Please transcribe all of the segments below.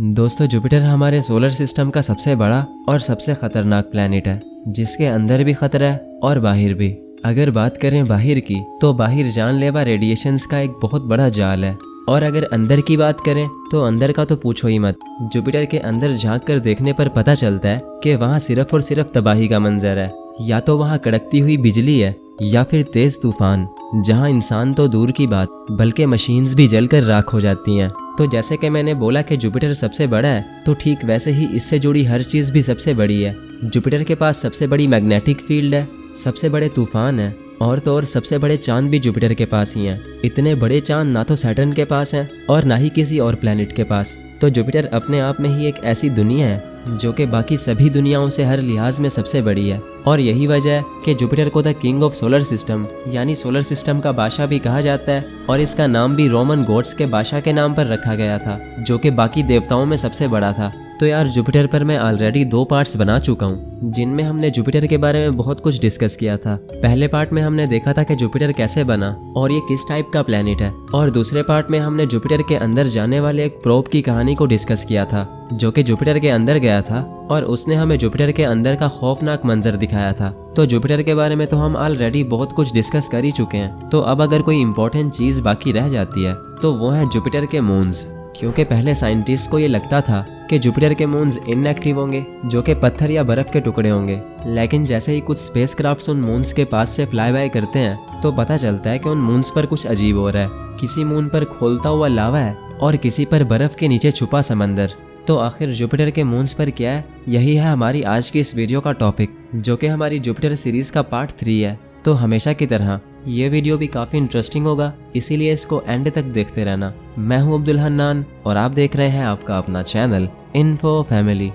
दोस्तों, जुपिटर हमारे solar system का सबसे बड़ा और सबसे खतरनाक प्लैनेट है, जिसके अंदर भी खतरा है और बाहर भी। अगर बात करें बाहर की, तो बाहर जानलेवा रेडिएशंस का एक बहुत बड़ा जाल है, और अगर अंदर की बात करें तो अंदर का तो पूछो ही मत। जुपिटर के अंदर झांक कर देखने पर पता चलता है कि वहाँ सिर्फ और सिर्फ तबाही का मंजर है। या तो वहाँ कड़कती हुई बिजली है या फिर तेज तूफान, जहाँ इंसान तो दूर की बात बल्कि मशीन्स भी जलकर राख हो जाती हैं। तो जैसे कि मैंने बोला कि जुपिटर सबसे बड़ा है, तो ठीक वैसे ही इससे जुड़ी हर चीज़ भी सबसे बड़ी है। जुपिटर के पास सबसे बड़ी मैग्नेटिक फील्ड है, सबसे बड़े तूफान है, और तो और सबसे बड़े चांद भी जुपिटर के पास ही हैं। इतने बड़े चांद ना तो सैटर्न के पास हैं और ना ही किसी और प्लैनेट के पास। तो जुपिटर अपने आप में ही एक ऐसी दुनिया है जो कि बाकी सभी दुनियाओं से हर लिहाज में सबसे बड़ी है। और यही वजह है कि जुपिटर को the king of solar system यानी सोलर सिस्टम का बादशाह भी कहा जाता है, और इसका नाम भी रोमन गॉड्स के बादशाह के नाम पर रखा गया था, जो कि बाकी देवताओं में सबसे बड़ा था। तो यार, जुपिटर पर मैं ऑलरेडी 2 पार्ट्स बना चुका हूँ, जिनमें हमने जुपिटर के बारे में बहुत कुछ डिस्कस किया था। पहले पार्ट में हमने देखा था कि जुपिटर कैसे बना और ये किस टाइप का प्लैनेट है, और दूसरे पार्ट में हमने जुपिटर के अंदर जाने वाले एक प्रोब की कहानी को डिस्कस किया था, जो कि जुपिटर के अंदर गया था और उसने हमें जुपिटर के अंदर का खौफनाक मंजर दिखाया था। तो जुपिटर के बारे में तो हम ऑलरेडी बहुत कुछ डिस्कस कर ही चुके हैं। तो अब अगर कोई इंपॉर्टेंट चीज़ बाकी रह जाती है तो वो है जुपिटर के मून्स, क्योंकि पहले साइंटिस्ट को ये लगता था कि जुपिटर के मून्स इनएक्टिव होंगे, जो कि पत्थर या बर्फ के टुकड़े होंगे। लेकिन जैसे ही कुछ स्पेसक्राफ्ट्स उन मून्स के पास से फ्लाई बाय करते हैं, तो पता चलता है कि उन मून्स पर कुछ अजीब हो रहा है। किसी मून पर खोलता हुआ लावा है और किसी पर बर्फ के नीचे छुपा समंदर। तो आखिर जुपिटर के मून्स पर क्या है, यही है हमारी आज की इस वीडियो का टॉपिक, जो कि हमारी जुपिटर सीरीज का पार्ट 3 है। तो हमेशा की तरह ये वीडियो भी काफ़ी इंटरेस्टिंग होगा, इसीलिए इसको एंड तक देखते रहना। मैं हूं अब्दुल हन्नान और आप देख रहे हैं आपका अपना चैनल इन्फो फैमिली।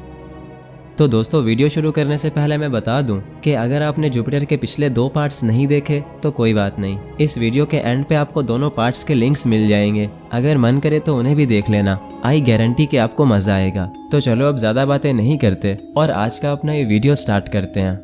तो दोस्तों, वीडियो शुरू करने से पहले मैं बता दूं कि अगर आपने जुपिटर के पिछले 2 पार्ट्स नहीं देखे तो कोई बात नहीं, इस वीडियो के एंड पे आपको दोनों पार्ट्स के लिंक्स मिल जाएंगे। अगर मन करे तो उन्हें भी देख लेना, आई गारंटी कि आपको मजा आएगा। तो चलो अब ज़्यादा बातें नहीं करते और आज का अपना ये वीडियो स्टार्ट करते हैं।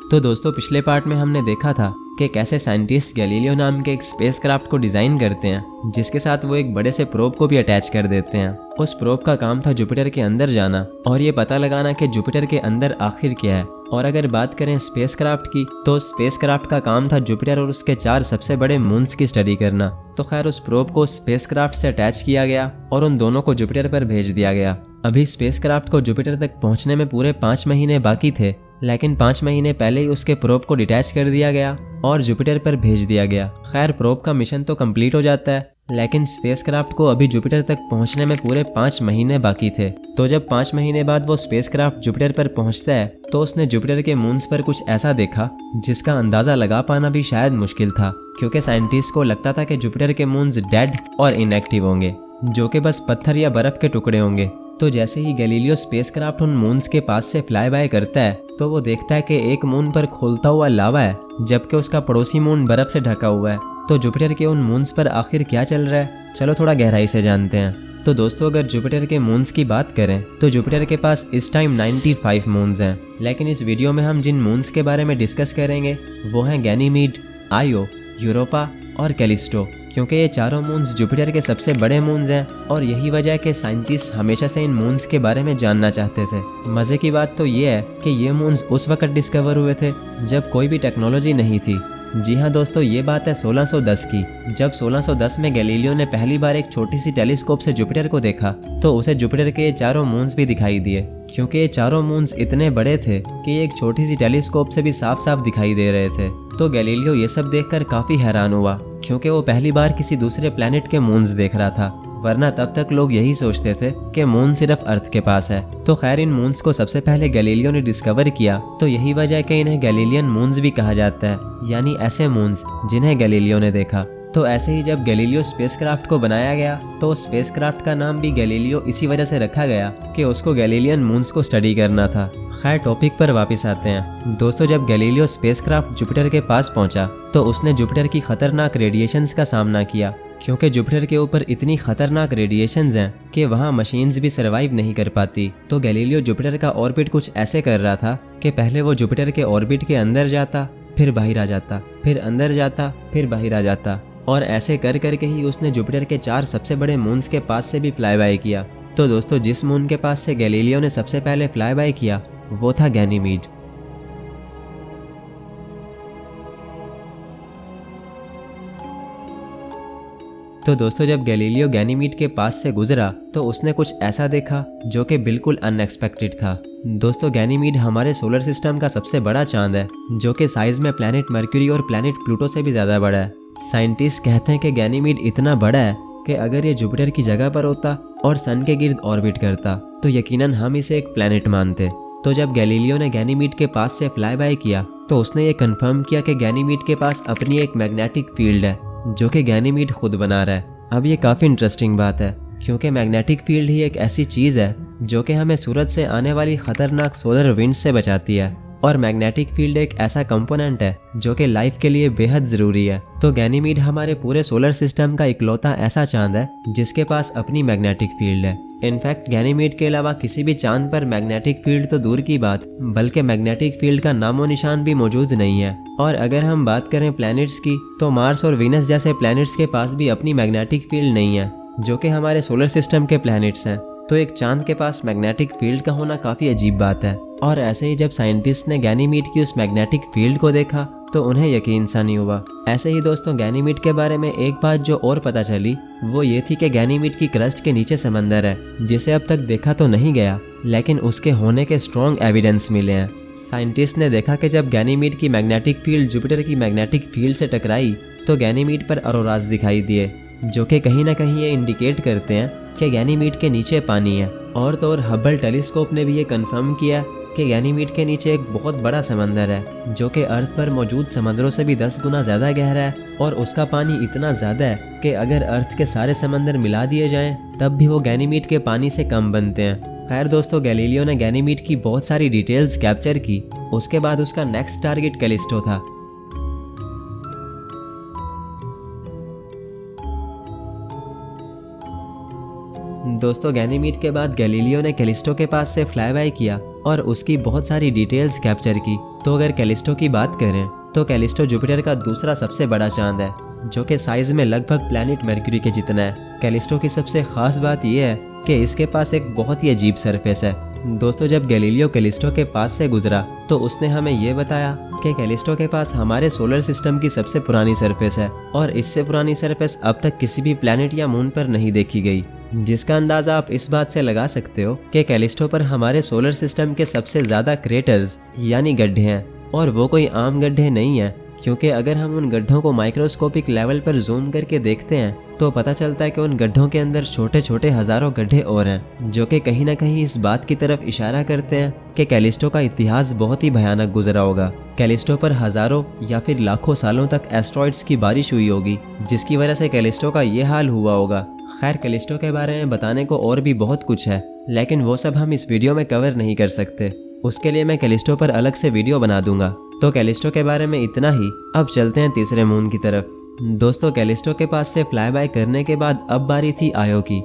तो दोस्तों, पिछले पार्ट में हमने देखा था कि कैसे साइंटिस्ट गैलीलियो नाम के एक स्पेसक्राफ्ट को डिज़ाइन करते हैं, जिसके साथ वो एक बड़े से प्रोब को भी अटैच कर देते हैं। उस प्रोब का काम था जुपिटर के अंदर जाना और ये पता लगाना कि जुपिटर के अंदर आखिर क्या है। और अगर बात करें स्पेसक्राफ्ट की, तो स्पेसक्राफ्ट का काम था जुपिटर और उसके 4 सबसे बड़े मून्स की स्टडी करना। तो खैर, उस प्रोब को स्पेसक्राफ्ट से अटैच किया गया और उन दोनों को जुपिटर पर भेज दिया गया। अभी स्पेसक्राफ्ट को जुपिटर तक पहुंचने में पूरे 5 महीने बाकी थे, लेकिन 5 महीने पहले ही उसके प्रोब को डिटैच कर दिया गया और जुपिटर पर भेज दिया गया। खैर, प्रोब का मिशन तो कंप्लीट हो जाता है, लेकिन स्पेसक्राफ्ट को अभी जुपिटर तक पहुंचने में पूरे 5 महीने बाकी थे। तो जब 5 महीने बाद वो स्पेसक्राफ्ट जुपिटर पर पहुंचता है, तो उसने जुपिटर के मून्स पर कुछ ऐसा देखा जिसका अंदाजा लगा पाना भी शायद मुश्किल था, क्योंकि साइंटिस्ट को लगता था कि जुपिटर के मून्स डेड और इनएक्टिव होंगे, जो कि बस पत्थर या बर्फ के टुकड़े होंगे। तो जैसे ही गैलीलियो स्पेसक्राफ्ट उन मून्स के पास से फ्लाई बाय करता है, तो वो देखता है कि एक मून पर खोलता हुआ लावा है, जबकि उसका पड़ोसी मून बर्फ से ढका हुआ है। तो जुपिटर के उन मून्स पर आखिर क्या चल रहा है, चलो थोड़ा गहराई से जानते हैं। तो दोस्तों, अगर जुपिटर के मून्स की बात करें तो जुपिटर के पास इस टाइम 95 मून्स हैं, लेकिन इस वीडियो में हम जिन मून्स के बारे में डिस्कस करेंगे वो हैं गैनीमीड, आयो, यूरोपा और कैलिस्टो, क्योंकि ये चारों मून्स जुपिटर के सबसे बड़े मून्स हैं। और यही वजह है कि साइंटिस्ट हमेशा से इन मून्स के बारे में जानना चाहते थे। मज़े की बात तो ये है कि ये मून्स उस वक्त डिस्कवर हुए थे जब कोई भी टेक्नोलॉजी नहीं थी। जी हाँ दोस्तों, ये बात है 1610 की, जब 1610 में गैलीलियो ने पहली बार एक छोटी सी टेलीस्कोप से जुपिटर को देखा, तो उसे जुपिटर के ये चारों मून्स भी दिखाई दिए, क्योंकि ये चारों मून्स इतने बड़े थे कि एक छोटी सी टेलीस्कोप से भी साफ साफ दिखाई दे रहे थे। तो गैलीलियो ये सब देखकर काफ़ी हैरान हुआ, क्योंकि वो पहली बार किसी दूसरे प्लैनेट के मून्स देख रहा था, वरना तब तक लोग यही सोचते थे कि मून सिर्फ अर्थ के पास है। तो खैर, इन मून्स को सबसे पहले गैलीलियो ने डिस्कवर किया, तो यही वजह है कि इन्हें गैलीलियन मून्स भी कहा जाता है, यानी ऐसे मून्स जिन्हें गैलीलियो ने देखा। तो ऐसे ही जब गैलीलियो स्पेसक्राफ्ट को बनाया गया, तो स्पेसक्राफ्ट का नाम भी गैलीलियो इसी वजह से रखा गया कि उसको गैलीलियन मून्स को स्टडी करना था। खैर, टॉपिक पर वापस आते हैं। दोस्तों, जब गैलीलियो स्पेसक्राफ्ट जुपिटर के पास पहुंचा, तो उसने जुपिटर की खतरनाक रेडिएशंस का सामना किया, क्योंकि जुपिटर के ऊपर इतनी खतरनाक रेडिएशंस हैं कि वहाँ मशीन्स भी सर्वाइव नहीं कर पाती। तो गैलीलियो जुपिटर का ऑर्बिट कुछ ऐसे कर रहा था कि पहले वो जुपिटर के ऑर्बिट के अंदर जाता, फिर बाहर आ जाता, फिर अंदर जाता, फिर बाहर आ जाता, और ऐसे कर करके ही उसने जुपिटर के 4 सबसे बड़े मून्स के पास से भी फ्लाई बाय किया। तो दोस्तों जिस मून के पास से गैलीलियो ने सबसे पहले फ्लाई बाय किया वो था गैनीमीड। तो दोस्तों जब गैलीलियो गैनीमीड के पास से गुजरा तो उसने कुछ ऐसा देखा जो कि बिल्कुल अनएक्सपेक्टेड था। दोस्तों गैनीमीड हमारे सोलर सिस्टम का सबसे बड़ा चांद है, जो कि साइज में प्लैनेट मर्क्यूरी और प्लैनेट प्लूटो से भी ज़्यादा बड़ा है। साइंटिस्ट कहते हैं कि गैनीमीड इतना बड़ा है कि अगर ये जुपिटर की जगह पर होता और सन के गिर्द ऑर्बिट करता तो यकीनन हम इसे एक प्लैनेट मानते। तो जब गैलीलियो ने गैनीमीड के पास से फ्लाई बाय किया तो उसने ये कंफर्म किया कि गैनीमीड के पास अपनी एक मैग्नेटिक फील्ड है जो कि गैनीमीड खुद बना रहा है। अब ये काफ़ी इंटरेस्टिंग बात है क्योंकि मैग्नेटिक फील्ड ही एक ऐसी चीज़ है जो कि हमें सूरज से आने वाली खतरनाक सोलर विंड से बचाती है, और मैग्नेटिक फील्ड एक ऐसा कंपोनेंट है जो कि लाइफ के लिए बेहद ज़रूरी है। तो गैनीमीड हमारे पूरे सोलर सिस्टम का इकलौता ऐसा चांद है जिसके पास अपनी मैग्नेटिक फील्ड है। इनफैक्ट गैनीमीड के अलावा किसी भी चांद पर मैग्नेटिक फील्ड तो दूर की बात, बल्कि मैग्नेटिक फील्ड का नामो निशान भी मौजूद नहीं है। और अगर हम बात करें प्लैनेट्स की तो मार्स और वीनस जैसे प्लैनेट्स के पास भी अपनी मैग्नेटिक फील्ड नहीं है, जो कि हमारे सोलर सिस्टम के प्लैनेट्स हैं। तो एक चांद के पास मैग्नेटिक फील्ड का होना काफ़ी अजीब बात है। और ऐसे ही जब साइंटिस्ट ने गैनीमीड की उस मैग्नेटिक फील्ड को देखा तो उन्हें यकीन सा नहीं हुआ। ऐसे ही दोस्तों गैनीमीड के बारे में एक बात जो और पता चली वो ये थी कि गैनीमीड की क्रस्ट के नीचे समंदर है जिसे अब तक देखा तो नहीं गया, लेकिन उसके होने के स्ट्रॉन्ग एविडेंस मिले हैं। साइंटिस्ट ने देखा कि जब गैनीमीड की मैग्नेटिक फील्ड जुपिटर की मैग्नेटिक फील्ड से टकराई तो गैनीमीड पर अरोराज दिखाई दिए, जो कि कहीं ना कहीं ये इंडिकेट करते हैं कि गैनीमीड के नीचे पानी है। और तो और हबल टेलीस्कोप ने भी ये कंफर्म किया कि गैनीमीड के नीचे एक बहुत बड़ा समंदर है जो कि अर्थ पर मौजूद समंदरों से भी 10 गुना ज़्यादा गहरा है, और उसका पानी इतना ज़्यादा है कि अगर अर्थ के सारे समंदर मिला दिए जाएं तब भी वो गैनीमीड के पानी से कम बनते हैं। खैर दोस्तों गैलीलियो ने गैनीमीड की बहुत सारी डिटेल्स कैप्चर की। उसके बाद उसका नेक्स्ट टारगेट कैलिस्टो था। दोस्तों गैनीमीड के बाद गैलीलियो ने कैलिस्टो के पास से फ्लाई बाय किया और उसकी बहुत सारी डिटेल्स कैप्चर की। तो अगर कैलिस्टो की बात करें तो कैलिस्टो जुपिटर का दूसरा सबसे बड़ा चांद है, जो कि साइज में लगभग प्लैनेट मर्क्यूरी के जितना है। कैलिस्टो की सबसे खास बात यह है कि इसके पास एक बहुत ही अजीब सरफेस है। दोस्तों जब गैलीलियो कैलिस्टो के पास से गुजरा तो उसने हमें ये बताया कि कैलिस्टो के पास हमारे सोलर सिस्टम की सबसे पुरानी सरफेस है, और इससे पुरानी सरफेस अब तक किसी भी प्लैनेट या मून पर नहीं देखी गई, जिसका अंदाज़ा आप इस बात से लगा सकते हो कि कैलिस्टो पर हमारे सोलर सिस्टम के सबसे ज़्यादा क्रेटर्स यानी गड्ढे हैं, और वो कोई आम गड्ढे नहीं हैं, क्योंकि अगर हम उन गड्ढों को माइक्रोस्कोपिक लेवल पर जूम करके देखते हैं तो पता चलता है कि उन गड्ढों के अंदर छोटे छोटे हज़ारों गड्ढे और हैं, जो कि कहीं ना कहीं इस बात की तरफ इशारा करते हैं कि कैलिस्टो का इतिहास बहुत ही भयानक गुजरा होगा। कैलिस्टो पर हज़ारों या फिर लाखों सालों तक एस्ट्रॉइड्स की बारिश हुई होगी, जिसकी वजह से कैलिस्टो का ये हाल हुआ होगा। खैर कैलिस्टो के बारे में बताने को और भी बहुत कुछ है, लेकिन वो सब हम इस वीडियो में कवर नहीं कर सकते। उसके लिए मैं कैलिस्टो पर अलग से वीडियो बना दूंगा। तो कैलिस्टो के बारे में इतना ही। अब चलते हैं तीसरे मून की तरफ। दोस्तों कैलिस्टो के पास से फ्लाई बाय करने के बाद अब बारी थी आयो की।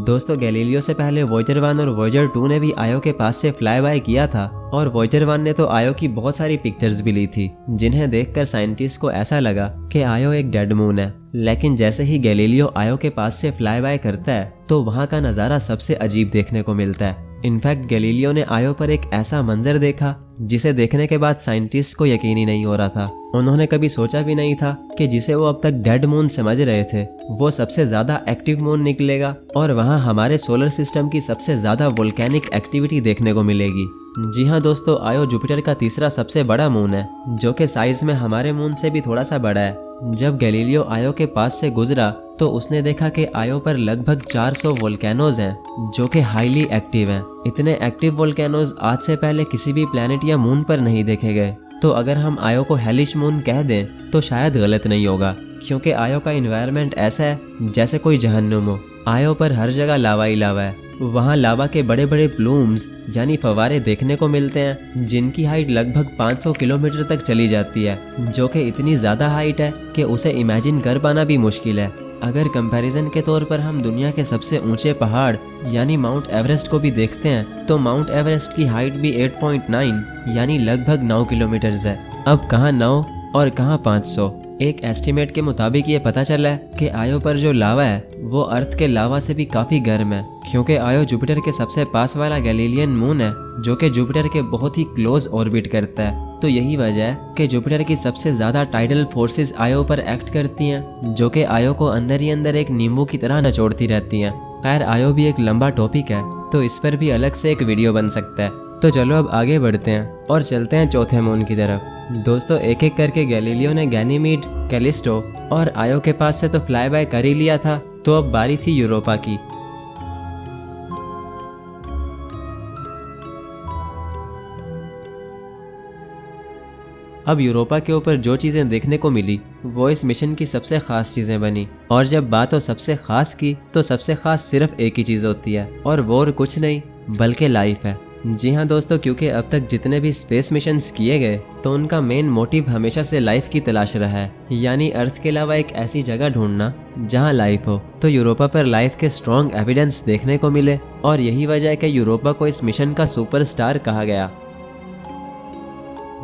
दोस्तों गैलीलियो से पहले वॉयेजर 1 और वॉयेजर 2 ने भी आयो के पास से फ्लाई बाय किया था, और वॉयेजर 1 ने तो आयो की बहुत सारी पिक्चर्स भी ली थी, जिन्हें देखकर साइंटिस्ट को ऐसा लगा कि आयो एक डेड मून है। लेकिन जैसे ही गैलीलियो आयो के पास से फ्लाई बाय करता है तो वहाँ का नज़ारा सबसे अजीब देखने को मिलता है। इनफैक्ट गैलीलियो ने आयो पर एक ऐसा मंजर देखा जिसे देखने के बाद साइंटिस्ट को यकीन ही नहीं हो रहा था। उन्होंने कभी सोचा भी नहीं था कि जिसे वो अब तक डेड मून समझ रहे थे वो सबसे ज़्यादा एक्टिव मून निकलेगा, और वहाँ हमारे सोलर सिस्टम की सबसे ज़्यादा वोल्केनिक एक्टिविटी देखने को मिलेगी। जी हाँ दोस्तों, आयो जुपिटर का तीसरा सबसे बड़ा मून है, जो कि साइज में हमारे मून से भी थोड़ा सा बड़ा है। जब गैलीलियो आयो के पास से गुजरा तो उसने देखा कि आयो पर लगभग 400 वोल्केनोज हैं, जो कि हाईली एक्टिव हैं। इतने एक्टिव वोल्केनोज आज से पहले किसी भी प्लैनेट या मून पर नहीं देखे गए। तो अगर हम आयो को हेलिश मून कह दें तो शायद गलत नहीं होगा, क्योंकि आयो का एनवायरनमेंट ऐसा है जैसे कोई जहन्नुम हो। आयो पर हर जगह लावा ही लावा है। वहाँ लावा के बड़े बड़े प्लूम्स यानी फवारे देखने को मिलते हैं, जिनकी हाइट लगभग 500 किलोमीटर तक चली जाती है, जो कि इतनी ज़्यादा हाइट है कि उसे इमेजिन कर पाना भी मुश्किल है। अगर कंपैरिजन के तौर पर हम दुनिया के सबसे ऊंचे पहाड़ यानी माउंट एवरेस्ट को भी देखते हैं तो माउंट एवरेस्ट की हाइट भी 8.9 यानी लगभग 9 किलोमीटर है। अब कहाँ 9 और कहाँ 500। एक एस्टीमेट के मुताबिक ये पता चला है कि आयो पर जो लावा है वो अर्थ के लावा से भी काफ़ी गर्म है, क्योंकि आयो जुपिटर के सबसे पास वाला गैलीलियन मून है जो कि जुपिटर के बहुत ही क्लोज ऑर्बिट करता है। तो यही वजह है कि जुपिटर की सबसे ज़्यादा टाइडल फोर्सेस आयो पर एक्ट करती हैं, जो कि आयो को अंदर ही अंदर एक नींबू की तरह नचोड़ती रहती हैं। खैर आयो भी एक लंबा टॉपिक है, तो इस पर भी अलग से एक वीडियो बन सकता है। तो चलो अब आगे बढ़ते हैं और चलते हैं चौथे मून की तरफ। दोस्तों एक एक करके गैलीलियो ने गैनीमीड, कैलिस्टो और आयो के पास से तो फ्लाई बाय कर ही लिया था, तो अब बारी थी यूरोपा की। अब यूरोपा के ऊपर जो चीज़ें देखने को मिली वो इस मिशन की सबसे ख़ास चीज़ें बनी। और जब बात हो सबसे ख़ास की तो सबसे ख़ास सिर्फ एक ही चीज़ होती है और वो और कुछ नहीं बल्कि लाइफ है। जी हाँ दोस्तों, क्योंकि अब तक जितने भी स्पेस मिशंस किए गए तो उनका मेन मोटिव हमेशा से लाइफ की तलाश रहा है, यानी अर्थ के अलावा एक ऐसी जगह ढूंढना जहाँ लाइफ हो। तो यूरोपा पर लाइफ के स्ट्रॉन्ग एविडेंस देखने को मिले और यही वजह है कि यूरोपा को इस मिशन का सुपरस्टार कहा गया।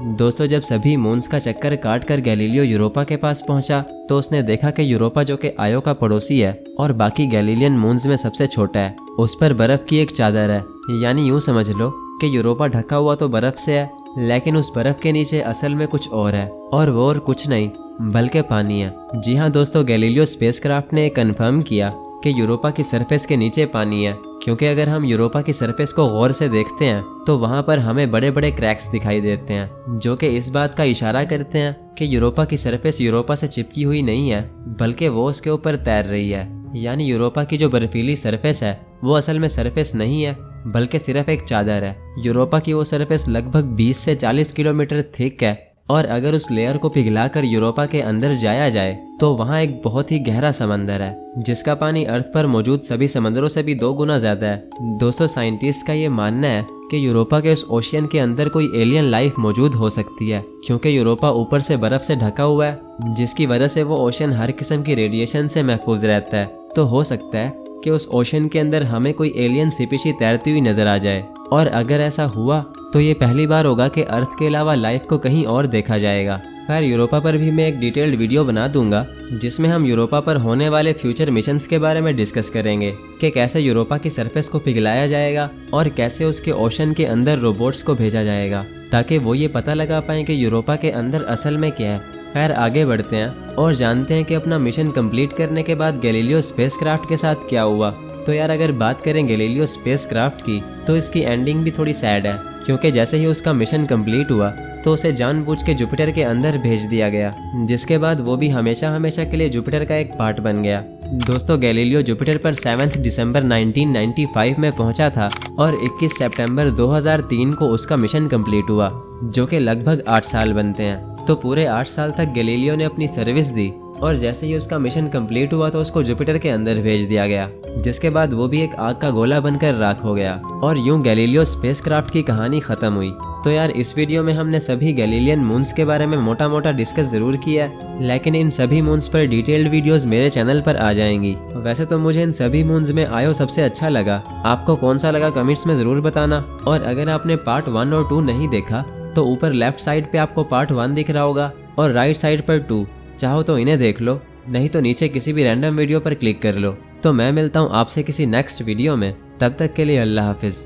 दोस्तों जब सभी मून्स का चक्कर काट कर गैलीलियो यूरोपा के पास पहुंचा तो उसने देखा कि यूरोपा जो कि आयो का पड़ोसी है और बाकी गैलीलियन मून्स में सबसे छोटा है, उस पर बर्फ की एक चादर है। यानी यूं समझ लो कि यूरोपा ढका हुआ तो बर्फ से है, लेकिन उस बर्फ के नीचे असल में कुछ और है, और वो और कुछ नहीं बल्कि पानी है। जी हाँ दोस्तों, गैलीलियो स्पेसक्राफ्ट ने कंफर्म किया कि यूरोपा की सरफेस के नीचे पानी है, क्योंकि अगर हम यूरोपा की सरफेस को गौर से देखते हैं तो वहाँ पर हमें बड़े बड़े क्रैक्स दिखाई देते हैं, जो कि इस बात का इशारा करते हैं कि यूरोपा की सरफेस यूरोपा से चिपकी हुई नहीं है बल्कि वो उसके ऊपर तैर रही है। यानी यूरोपा की जो बर्फीली सरफेस है वो असल में सरफेस नहीं है बल्कि सिर्फ एक चादर है। यूरोपा की वो सरफेस लगभग 20 से 40 किलोमीटर थिक है और अगर उस लेयर को पिघलाकर यूरोपा के अंदर जाया जाए तो वहाँ एक बहुत ही गहरा समंदर है जिसका पानी अर्थ पर मौजूद सभी समंदरों से भी 2 गुना ज्यादा है। दोस्तों साइंटिस्ट का ये मानना है कि यूरोपा के उस ओशियन के अंदर कोई एलियन लाइफ मौजूद हो सकती है, क्योंकि यूरोपा ऊपर से बर्फ से ढका हुआ है जिसकी वजह से वो ओशियन हर किस्म की रेडिएशन से महफूज रहता है। तो हो सकता है कि उस ओशन के अंदर हमें कोई एलियन स्पीशीज तैरती हुई नजर आ जाए, और अगर ऐसा हुआ तो ये पहली बार होगा कि अर्थ के अलावा लाइफ को कहीं और देखा जाएगा। खैर यूरोपा पर भी मैं एक डिटेल्ड वीडियो बना दूंगा जिसमें हम यूरोपा पर होने वाले फ्यूचर मिशंस के बारे में डिस्कस करेंगे कि कैसे यूरोपा की सरफेस को पिघलाया जाएगा और कैसे उसके ओशन के अंदर रोबोट्स को भेजा जाएगा ताकि वो ये पता लगा पाएं कि यूरोपा के अंदर असल में क्या है। खैर आगे बढ़ते हैं और जानते हैं कि अपना मिशन कंप्लीट करने के बाद गैलीलियो स्पेसक्राफ्ट के साथ क्या हुआ। तो यार अगर बात करें गैलीलियो स्पेसक्राफ्ट की तो इसकी एंडिंग भी थोड़ी सैड है, क्योंकि जैसे ही उसका मिशन कंप्लीट हुआ तो उसे जानबूझ के जुपिटर के अंदर भेज दिया गया, जिसके बाद वो भी हमेशा हमेशा के लिए जुपिटर का एक पार्ट बन गया। दोस्तों गैलीलियो जुपिटर पर 7 दिसंबर 1995 में पहुंचा था और 21 सितंबर 2003 को उसका मिशन कंप्लीट हुआ, जो कि लगभग 8 साल बनते हैं। तो पूरे 8 साल तक गैलीलियो ने अपनी सर्विस दी और जैसे ही उसका मिशन कंप्लीट हुआ तो उसको जुपिटर के अंदर भेज दिया गया, जिसके बाद वो भी एक आग का गोला बनकर राख हो गया और यूं गैलीलियो स्पेसक्राफ्ट की कहानी खत्म हुई। तो यार इस वीडियो में हमने सभी गैलीलियन मून्स के बारे में मोटा मोटा डिस्कस जरूर किया, लेकिन इन सभी मून्स पर डिटेल्ड वीडियोस मेरे चैनल पर आ जाएंगी। वैसे तो मुझे इन सभी मून्स में आयो सबसे अच्छा लगा, आपको कौन सा लगा कमेंट्स में जरूर बताना। और अगर आपने पार्ट 1 और 2 नहीं देखा तो ऊपर लेफ्ट साइड पे आपको पार्ट 1 दिख रहा होगा और राइट साइड पर 2, चाहो तो इन्हें देख लो, नहीं तो नीचे किसी भी रैंडम वीडियो पर क्लिक कर लो। तो मैं मिलता हूँ आपसे किसी नेक्स्ट वीडियो में, तब तक के लिए अल्लाह हाफिज।